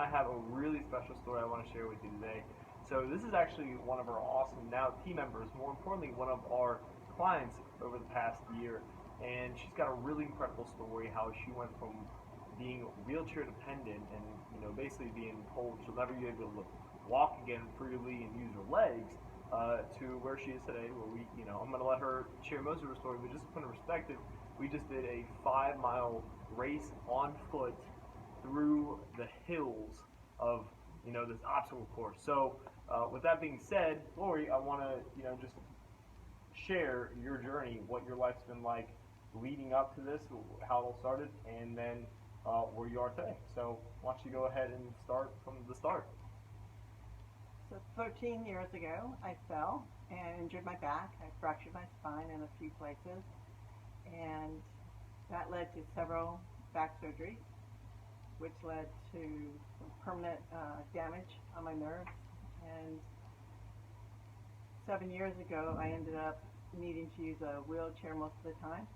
I have a really special story I want to share with you today. So this is actually one of our awesome now team members, more importantly, one of our clients over the past year. And she's got a really incredible story how she went from being wheelchair dependent and basically being told she'll never be able to walk again freely and use her legs to where she is today. Where I'm going to let her share most of her story, but just to put in perspective, we just did a 5 mile race on foot through the hills of this obstacle course. So with that being said, Lori, I want to just share your journey, what your life's been like leading up to this, how it all started, and then where you are today. So why don't you go ahead and start from the start? So 13 years ago, I fell and injured my back. I fractured my spine in a few places, and that led to several back surgeries, which led to some permanent damage on my nerves. And 7 years ago, I ended up needing to use a wheelchair most of the time.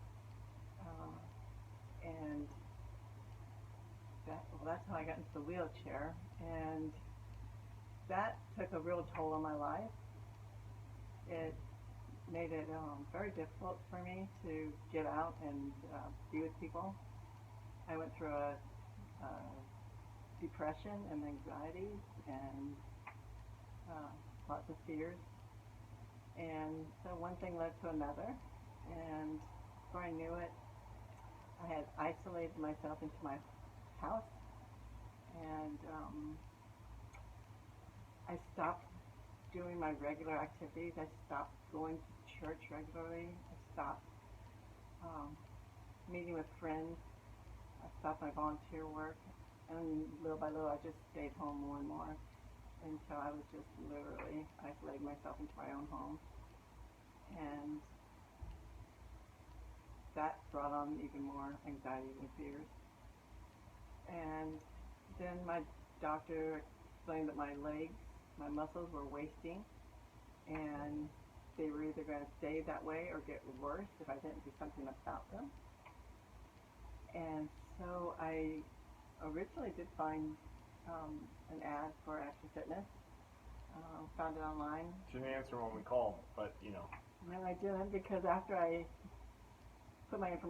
And that's how I got into the wheelchair. And that took a real toll on my life. It made it very difficult for me to get out and be with people. I went through a depression and anxiety and lots of fears. And so one thing led to another, and before I knew it, I had isolated myself into my house, and I stopped doing my regular activities. I stopped going to church regularly. I stopped meeting with friends. I stopped my volunteer work, and little by little I just stayed home more and more until I was just literally isolating myself into my own home. And that brought on even more anxiety and fears. And then my doctor explained that my legs, my muscles were wasting, and they were either going to stay that way or get worse if I didn't do something about them. And so I originally did find an ad for Action Fitness. Found it online. She didn't answer when we called, but And then I didn't, because after I put my information